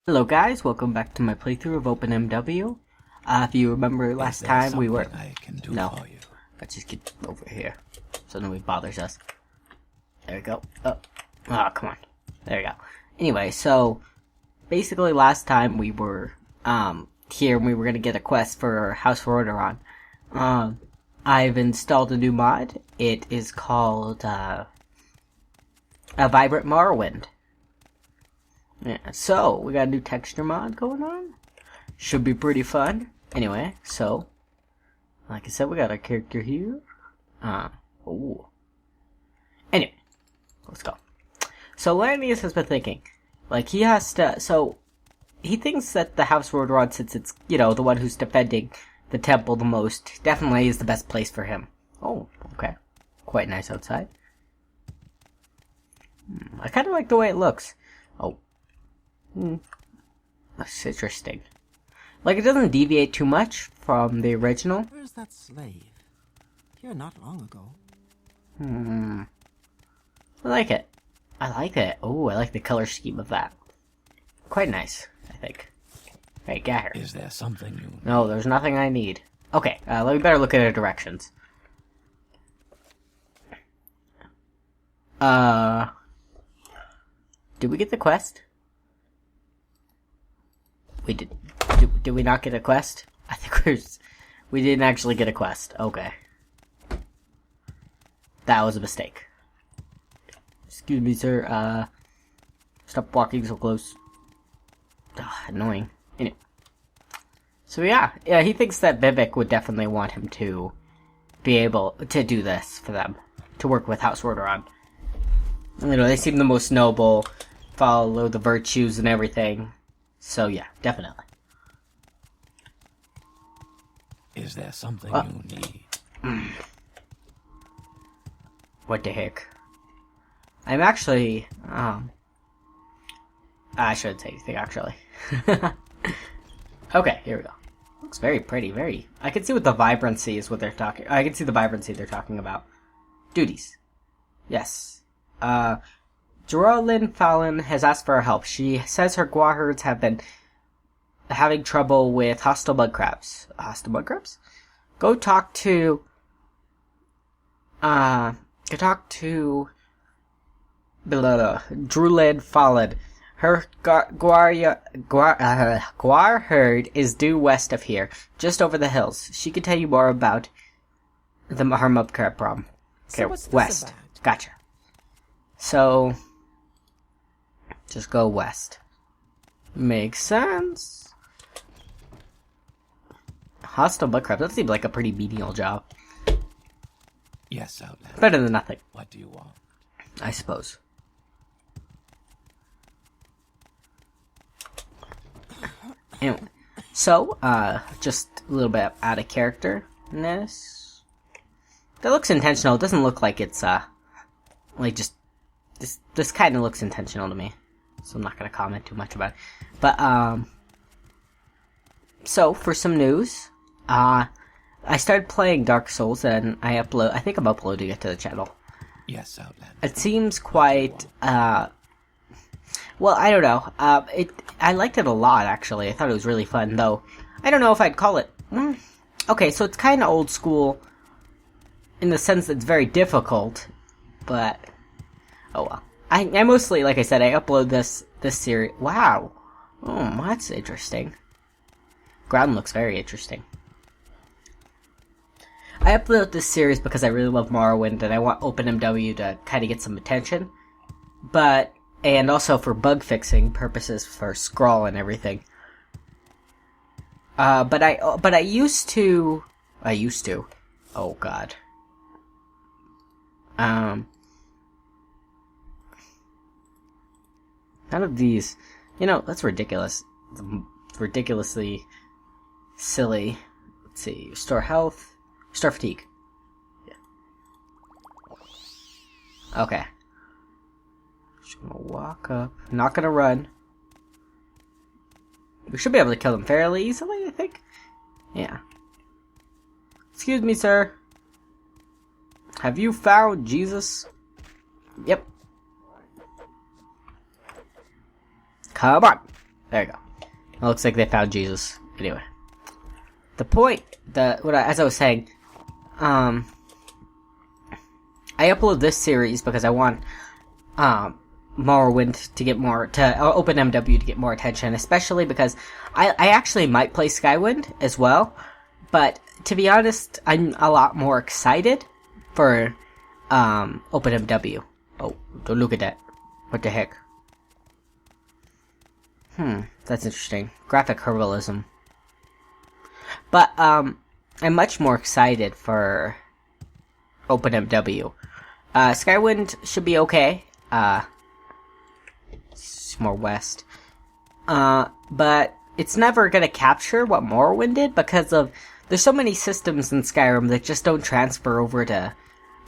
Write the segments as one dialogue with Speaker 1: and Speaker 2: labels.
Speaker 1: Hello guys, welcome back to my playthrough of OpenMW. If you remember last time we were...
Speaker 2: I can do
Speaker 1: No,
Speaker 2: for you.
Speaker 1: let's just get over here so nobody bothers us. There we go. Oh, come on. There we go. Anyway, so basically last time we were here and we were going to get a quest for House Rhodoron. I've installed a new mod. It is called a Vibrant Morrowind. Yeah, so we got a new texture mod going on. Should be pretty fun. Anyway, so like I said, we got our character here. Anyway, let's go. So Lanius has been thinking, like he has to. So he thinks that the House Rhodoron, since it's the one who's defending the temple the most, definitely is the best place for him. Oh, okay, quite nice outside. I kind of like the way it looks. Oh. That's interesting. Like, it doesn't deviate too much from the original.
Speaker 3: Where's that slave? Here not long ago.
Speaker 1: I like it. I like it. Oh, I like the color scheme of that. Quite nice, I think. Hey, get here.
Speaker 2: Is there something you...
Speaker 1: No, there's nothing I need. Okay, let me better look at our directions. Did we get the quest? We did. Did we not get a quest? I think we didn't actually get a quest. Okay. That was a mistake. Excuse me, sir. Stop walking so close. Ugh, annoying. Anyway. So yeah, he thinks that Bibik would definitely want him to be able to do this for them. To work with House Rhodoron. They seem the most noble, follow the virtues and everything. So yeah, definitely.
Speaker 2: Is there something you need?
Speaker 1: What the heck? I'm actually, I shouldn't say anything, actually. Okay, here we go. Looks very pretty, I can see what the vibrancy is what they're talking, I can see the vibrancy they're talking about. Duties. Yes. Geraldine Fallon has asked for our help. She says her guar herds have been having trouble with hostile mud crabs. Hostile mud crabs? Go talk to Drulid Fallon. Her guar herd is due west of here, just over the hills. She can tell you more about her mud crab problem. Okay,
Speaker 3: So what's this
Speaker 1: west.
Speaker 3: about?
Speaker 1: Gotcha. So, just go west. Makes sense. Hostile mud crab. That seems like a pretty menial job.
Speaker 2: Yes, Outlander.
Speaker 1: Better than nothing,
Speaker 2: What do you want?
Speaker 1: I suppose. Anyway, so, just a little bit out of character-ness. That looks intentional. It doesn't look like it's, like just... This kind of looks intentional to me. So I'm not going to comment too much about it. But, so, for some news, I started playing Dark Souls and I think I'm uploading it to the channel.
Speaker 2: Yes, Outlander.
Speaker 1: It seems quite, well, I don't know. I liked it a lot, actually. I thought it was really fun, though. I don't know if I'd call it... Okay, so it's kind of old school in the sense that it's very difficult, but... Oh well. I mostly, like I said, I upload this series... Wow! Oh, that's interesting. Ground looks very interesting. I upload this series because I really love Morrowind and I want OpenMW to kind of get some attention. And also for bug fixing purposes for scroll and everything. But I used to... Oh god. None of these... that's ridiculous. It's ridiculously silly. Let's see. Restore health. Restore fatigue. Yeah. Okay. Just gonna walk up. Not gonna run. We should be able to kill them fairly easily, I think. Yeah. Excuse me, sir. Have you found Jesus? Yep. Come on. There you go. It looks like they found Jesus. Anyway. The point, as I was saying, I upload this series because I want, Morrowind to get more, or OpenMW to get more attention, especially because I actually might play Skywind as well, but to be honest, I'm a lot more excited for, OpenMW. Oh, don't look at that. What the heck? That's interesting. Graphic herbalism. But, I'm much more excited for OpenMW. Skywind should be okay. It's more west. But it's never gonna capture what Morrowind did because there's so many systems in Skyrim that just don't transfer over to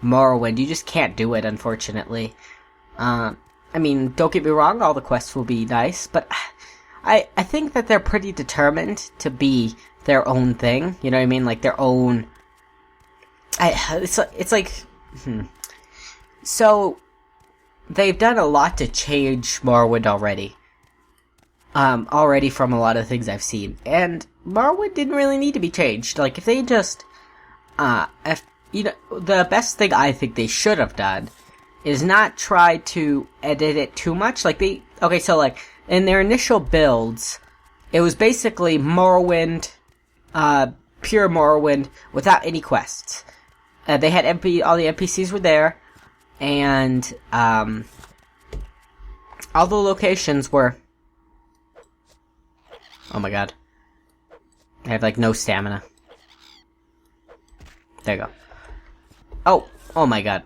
Speaker 1: Morrowind. You just can't do it, unfortunately. I mean, don't get me wrong, all the quests will be nice, but I think that they're pretty determined to be their own thing. You know what I mean? Like their own. It's like. So they've done a lot to change Morrowind already. Already from a lot of things I've seen, and Morrowind didn't really need to be changed. Like if they just, the best thing I think they should have done is not try to edit it too much. Like so like in their initial builds, it was basically Morrowind, pure Morrowind without any quests. They had all the NPCs were there, and all the locations were. Oh my god. I have like no stamina. There you go. Oh my god.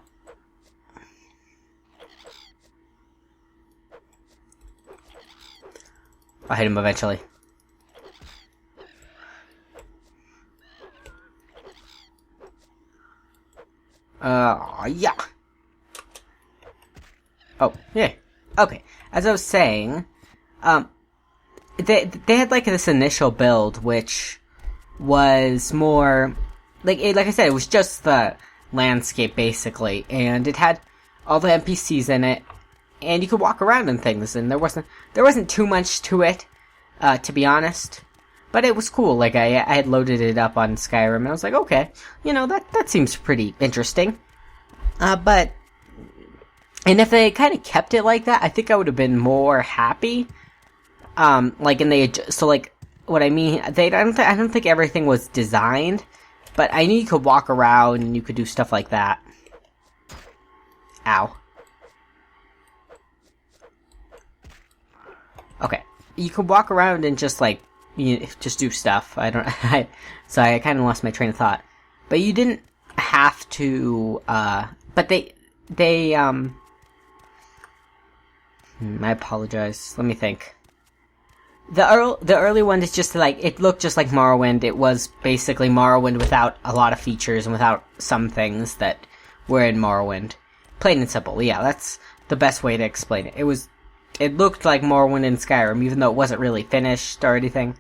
Speaker 1: I'll hit him eventually. Yeah. Oh, yeah. Okay. As I was saying, they had like this initial build, which was more like I said, it was just the landscape basically, and it had all the NPCs in it, and you could walk around and things, and there wasn't too much to it, to be honest. But it was cool. Like I had loaded it up on Skyrim, and I was like, okay, that seems pretty interesting. And if they kind of kept it like that, I think I would have been more happy. What I mean, I don't think everything was designed, but I knew you could walk around and you could do stuff like that. Ow. Okay. You could walk around and just just do stuff. I kind of lost my train of thought. But you didn't have to, but I apologize. Let me think. The early one is just like, it looked just like Morrowind. It was basically Morrowind without a lot of features and without some things that were in Morrowind. Plain and simple. Yeah, that's the best way to explain it. It looked like Morrowind in Skyrim, even though it wasn't really finished or anything.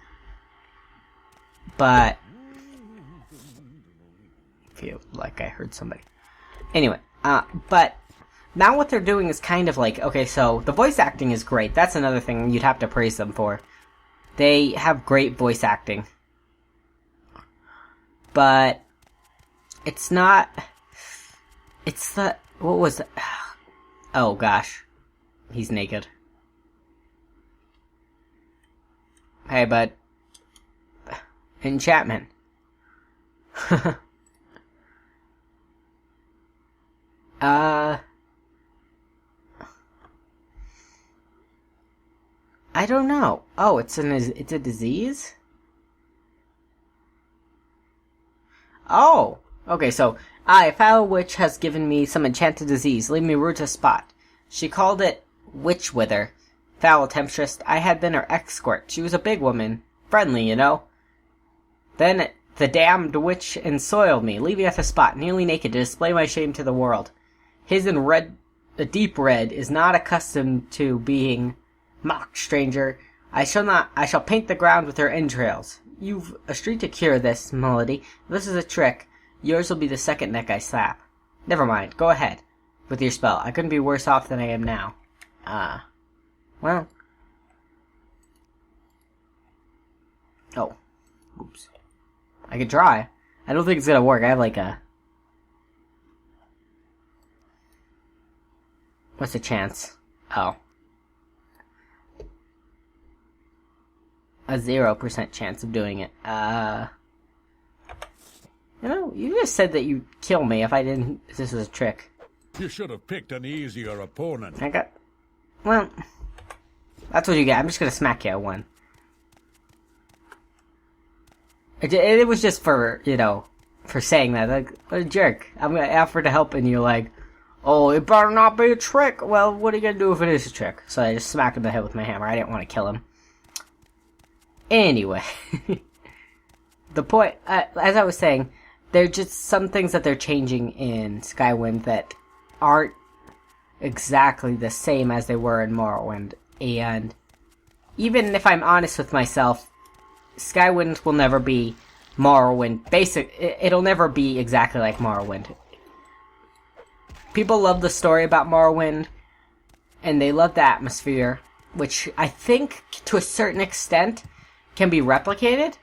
Speaker 1: But I feel like I heard somebody. Anyway, but now what they're doing is kind of like, okay, so the voice acting is great. That's another thing you'd have to praise them for. They have great voice acting. But it's not... It's the... What was it? Oh, gosh. He's naked. Hey, bud. Enchantment. I don't know. Oh, it's a disease? Oh! Okay, so, a foul witch has given me some enchanted disease, leaving me rude to spot. She called it witch wither. Foul temptress, I had been her escort. She was a big woman. Friendly, you know. Then the damned witch ensoiled me, leaving at the spot, nearly naked, to display my shame to the world. His in red, a deep red, is not accustomed to being mocked, stranger. I shall paint the ground with her entrails. You've a street to cure this, Melody. If this is a trick, yours will be the second neck I slap. Never mind, go ahead with your spell. I couldn't be worse off than I am now. Well, Oh. Oops. I could try. I don't think it's gonna work. I have like a... What's the chance? Oh. A 0% chance of doing it. You know, you just said that you'd kill me if I didn't... If this was a trick.
Speaker 4: You should have picked an easier opponent.
Speaker 1: I got... Well... That's what you get. I'm just gonna smack you at one. It was just for, you know, for saying that. Like, what a jerk. I'm gonna offer to help and you're like, oh, it better not be a trick. Well, what are you gonna do if it is a trick? So I just smacked him in the head with my hammer. I didn't want to kill him. Anyway. The point, as I was saying, there are just some things that they're changing in Skywind that aren't exactly the same as they were in Morrowind. And even if I'm honest with myself, Skywind will never be Morrowind. It'll never be exactly like Morrowind. People love the story about Morrowind, and they love the atmosphere, which I think, to a certain extent, can be replicated.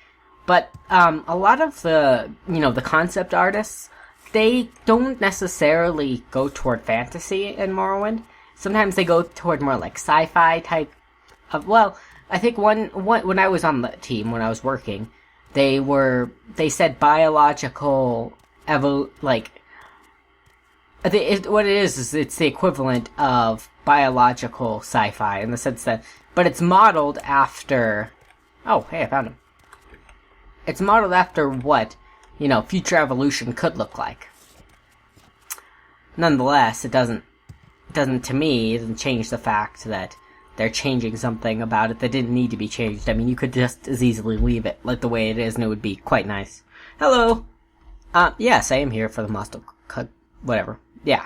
Speaker 1: But a lot of the, you know, the concept artists, they don't necessarily go toward fantasy in Morrowind. Sometimes they go toward more like sci-fi type of, well, I think one when I was on the team, when I was working, they said biological what it is it's the equivalent of biological sci-fi in the sense that, but it's modeled after, oh, hey, I found him. It's modeled after what, you know, future evolution could look like. Nonetheless, it doesn't change the fact that they're changing something about it that didn't need to be changed. I mean, you could just as easily leave it like the way it is, and it would be quite nice. Hello! Yes, I am here for the Mostel cut, whatever. Yeah.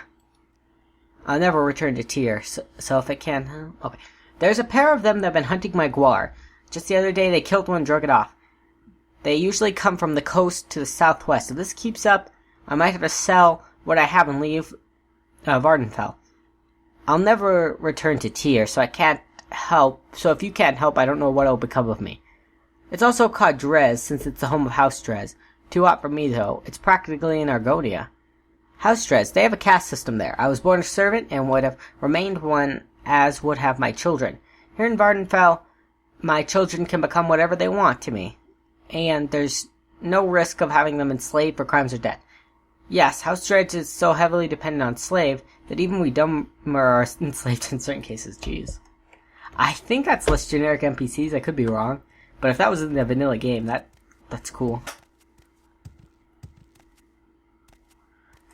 Speaker 1: I'll never return to Tyr, so if it can, okay. There's a pair of them that have been hunting my guar. Just the other day, they killed one and drug it off. They usually come from the coast to the southwest. If this keeps up, I might have to sell what I have and leave Vardenfell. I'll never return to Tyr, so I can't help. So if you can't help, I don't know what will become of me. It's also called Drez, since it's the home of House Drez. Too hot for me, though. It's practically in Argonia. House Drez, they have a caste system there. I was born a servant and would have remained one, as would have my children. Here in Vardenfell, my children can become whatever they want to me. And there's no risk of having them enslaved for crimes or debt. Yes, House Drez is so heavily dependent on slave that even we dumber are enslaved in certain cases. Jeez. I think that's less generic NPCs. I could be wrong. But if that was in the vanilla game, that's cool.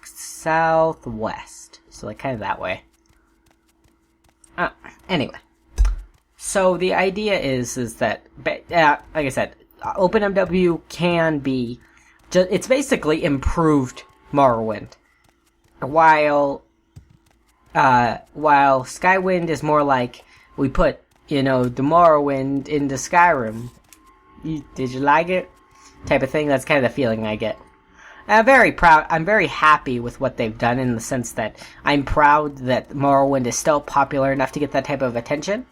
Speaker 1: Southwest. So, like, kind of that way. Anyway. So, the idea is that, like I said, OpenMW can be... it's basically improved Morrowind. While Skywind is more like, we put, you know, the Morrowind into Skyrim. Did you like it? Type of thing. That's kind of the feeling I get. I'm very proud. I'm very happy with what they've done in the sense that I'm proud that Morrowind is still popular enough to get that type of attention.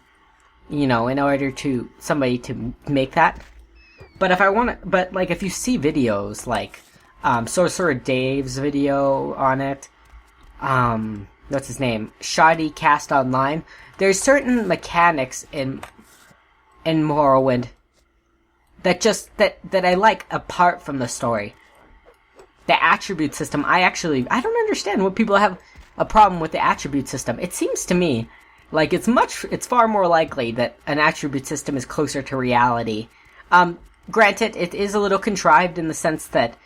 Speaker 1: You know, in order to somebody to make that. But if you see videos like Sorcerer Dave's video on it, what's his name? Shoddy Cast Online. There's certain mechanics in Morrowind that I like apart from the story. The attribute system, I don't understand what people have a problem with the attribute system. It seems to me like it's far more likely that an attribute system is closer to reality. Granted, it is a little contrived in the sense that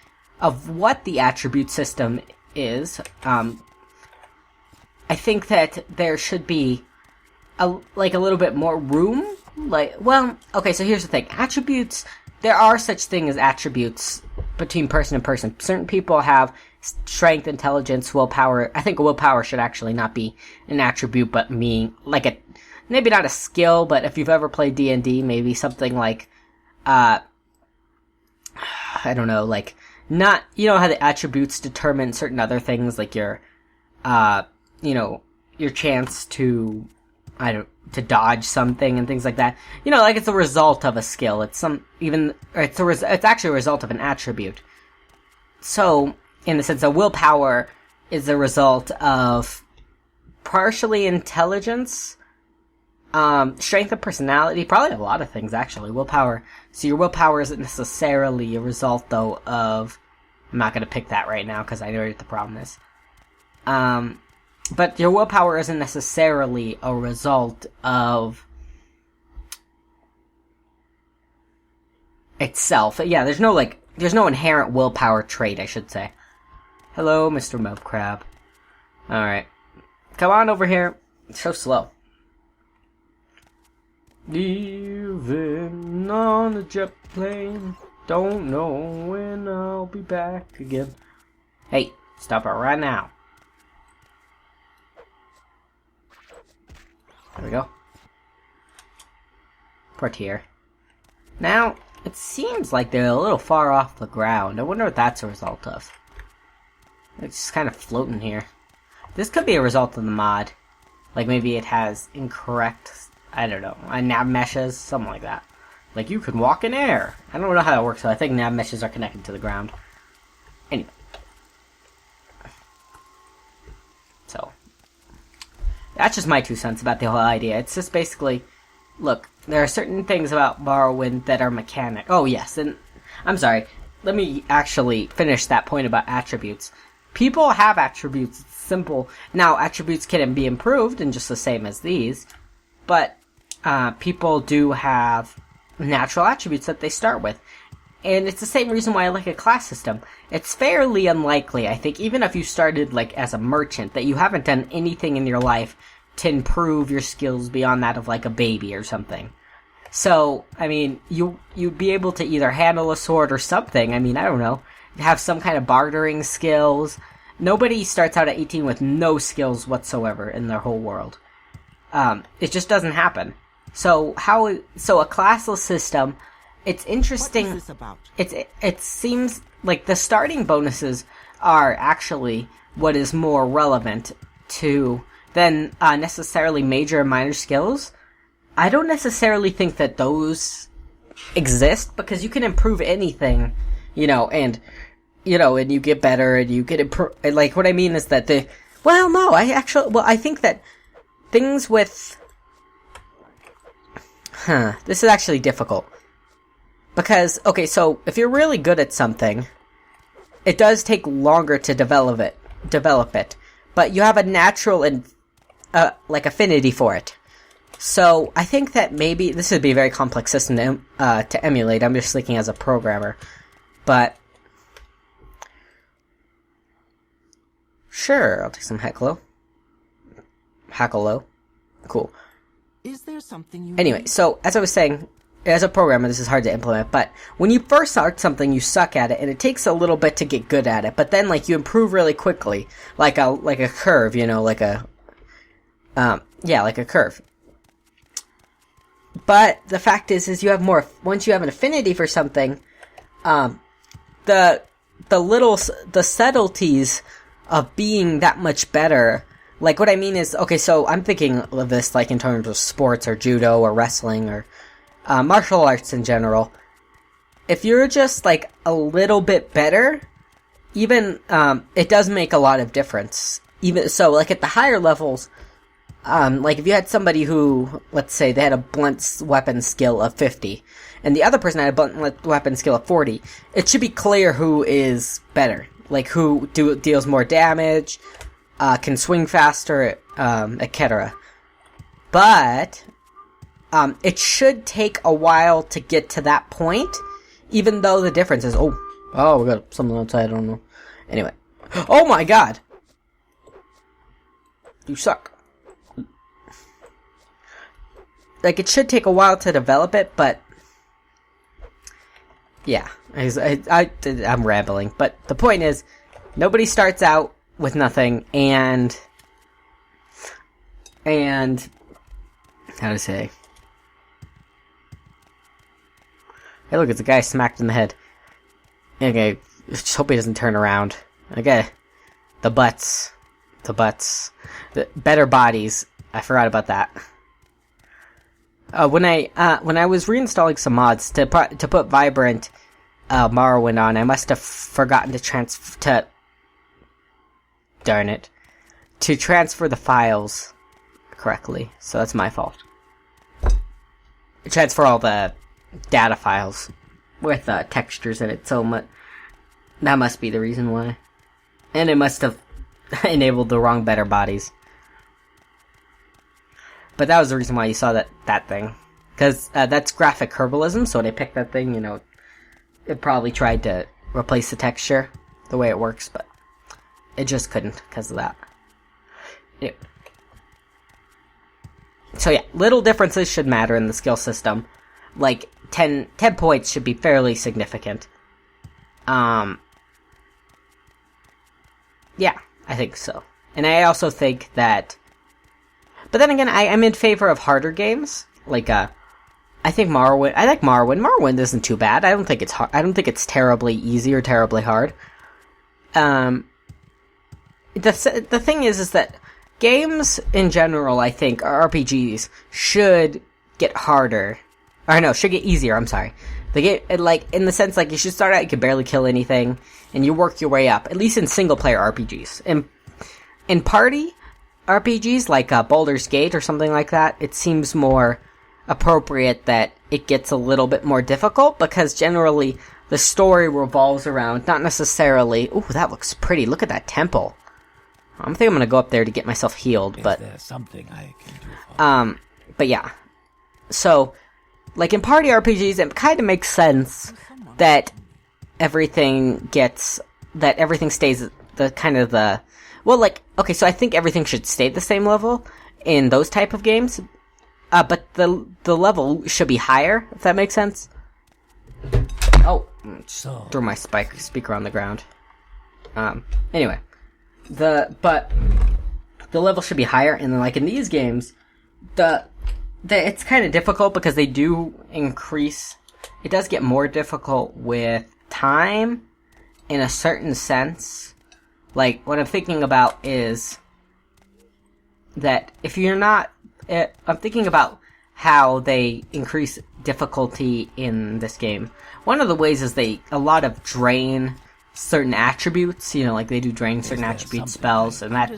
Speaker 1: of what the attribute system is. I think that there should be a little bit more room. Okay, so here's the thing. Attributes, there are such things as attributes between person and person. Certain people have strength, intelligence, willpower. I think willpower should actually not be an attribute, but mean maybe not a skill, but if you've ever played D&D, maybe something like, I don't know, like, not, you know how the attributes determine certain other things, like your, you know, your chance to, to dodge something and things like that. You know, like it's a result of a skill. It's actually a result of an attribute. So, in the sense that willpower is a result of partially intelligence, strength of personality, probably a lot of things actually. Willpower. So your willpower isn't necessarily a result though of. I'm not going to pick that right now because I know what the problem is. But your willpower isn't necessarily a result of itself. Yeah, there's no inherent willpower trait, I should say. Hello, Mr. Mud Crab. Alright. Come on over here. It's so slow. Leaving on a jet plane. Don't know when I'll be back again. Hey, stop it right now. There we go. Portier. Now, it seems like they're a little far off the ground. I wonder what that's a result of. It's just kind of floating here. This could be a result of the mod. Like maybe it has incorrect, I don't know, nav meshes, something like that. Like you can walk in air. I don't know how that works, so I think nav meshes are connected to the ground. Anyway. So. That's just my 2 cents about the whole idea. It's just basically, look, there are certain things about Morrowind that are mechanic. Oh yes, and I'm sorry. Let me actually finish that point about attributes. People have attributes. It's simple. Now, attributes can be improved, and just the same as these, but people do have natural attributes that they start with. And it's the same reason why I like a class system. It's fairly unlikely, I think, even if you started, like, as a merchant, that you haven't done anything in your life to improve your skills beyond that of, like, a baby or something. So, I mean, you'd be able to either handle a sword or something. I mean, I don't know. Have some kind of bartering skills. Nobody starts out at 18 with no skills whatsoever in their whole world. It just doesn't happen. So a classless system, it's interesting.
Speaker 3: What is this about?
Speaker 1: It seems like the starting bonuses are actually what is more relevant to than necessarily major and minor skills. I don't necessarily think that those exist because you can improve anything, and you get better and you get improve. Like what I mean is that I think that things with. This is actually difficult. Because, okay, so if you're really good at something, it does take longer to develop it. But you have a natural and, affinity for it. So, I think that maybe, this would be a very complex system to emulate. I'm just thinking as a programmer. But, sure, I'll take some Hackalo. Cool.
Speaker 3: Is there something you
Speaker 1: Anyway, so, as I was saying, as a programmer, this is hard to implement, but when you first start something, you suck at it, and it takes a little bit to get good at it, but then, you improve really quickly, like a curve, like a curve. But the fact is you have more, once you have an affinity for something, the subtleties of being that much better. Like, what I mean is, okay, so I'm thinking of this, in terms of sports, or judo, or wrestling, or martial arts in general. If you're just, a little bit better, even, it does make a lot of difference. Even, so, at the higher levels, if you had somebody who, let's say, they had a blunt weapon skill of 50, and the other person had a blunt weapon skill of 40, it should be clear who is better. Who deals more damage, can swing faster, etc. But, it should take a while to get to that point, even though the difference is, we got something outside, I don't know. Anyway. Oh my god! You suck. It should take a while to develop it, but, yeah. I'm rambling, but the point is, nobody starts out with nothing, and, how to say, hey look, it's a guy smacked in the head. Okay, just hope he doesn't turn around. Okay, the butts, the better bodies, I forgot about that. when I was reinstalling some mods to put Vibrant Morrowind on, I must have forgotten to transfer the files correctly. So that's my fault. Transfer all the data files with textures in it. So that must be the reason why. And it must have enabled the wrong better bodies. But that was the reason why you saw that thing. Because that's graphic herbalism, so when I picked that thing, it probably tried to replace the texture the way it works, but it just couldn't because of that. Anyway. So yeah, little differences should matter in the skill system. Like, 10 points should be fairly significant. Yeah, I think so. And I also think that... But then again, I'm in favor of harder games. Like, I think Morrowind... I like Morrowind. Morrowind isn't too bad. I don't think it's hard. I don't think it's terribly easy or terribly hard. The thing is that games in general, I think, RPGs, should get harder. Or no, should get easier, I'm sorry. The game, like, in the sense, like, you should start out, you can barely kill anything, and you work your way up, at least in single-player RPGs. In party RPGs, like Baldur's Gate or something like that, it seems more appropriate that it gets a little bit more difficult, because generally the story revolves around, not necessarily... Ooh, that looks pretty. Look at that temple. I think I'm gonna go up there to get myself healed, but...
Speaker 2: Is there something I can do for
Speaker 1: but yeah. So, like in party RPGs, it kind of makes sense that everything stays well, like, okay, so I think everything should stay at the same level in those type of games, but the level should be higher, if that makes sense. Oh, threw my speaker on the ground. Anyway, but the level should be higher, and then, like, in these games, it's kind of difficult because they do increase. It does get more difficult with time, in a certain sense. Like, what I'm thinking about is that if you're not... I'm thinking about how they increase difficulty in this game. One of the ways is a lot of drain certain attributes. Like they do drain certain attribute spells, and that...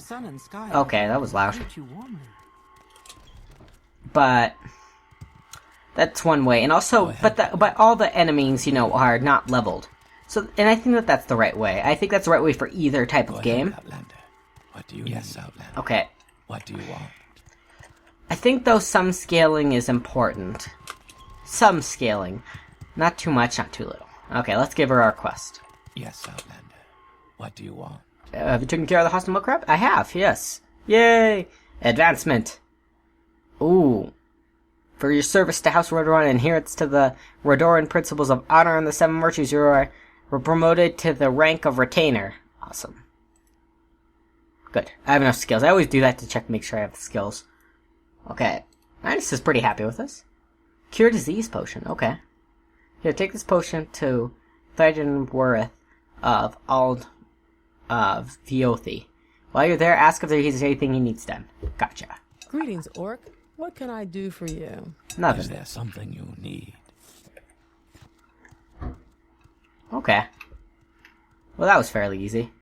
Speaker 1: Okay, that was loud. But that's one way. And also, but all the enemies, are not leveled. So, and I think that's the right way. I think that's the right way for either type of game.
Speaker 2: Outlander. What do you need? Outlander.
Speaker 1: Okay.
Speaker 2: What do you want?
Speaker 1: I think, though, some scaling is important. Some scaling. Not too much, not too little. Okay, let's give her our quest.
Speaker 2: Yes, Outlander. What do you want?
Speaker 1: Have you taken care of the hostile milk crab? I have, yes. Yay! Advancement. Ooh. For your service to House Rodoran and adherence to the Rodoran principles of honor and the seven virtues, you were promoted to the rank of retainer. Awesome. Good. I have enough skills. I always do that to check, make sure I have the skills. Okay. Magnus is pretty happy with this. Cure disease potion. Okay. Here, take this potion to Thydon Worth of Ald Viothi. While you're there, ask if there's anything he needs done. Gotcha.
Speaker 5: Greetings, Orc. What can I do for you?
Speaker 1: Nothing.
Speaker 2: Is there something you need?
Speaker 1: Okay. Well, that was fairly easy.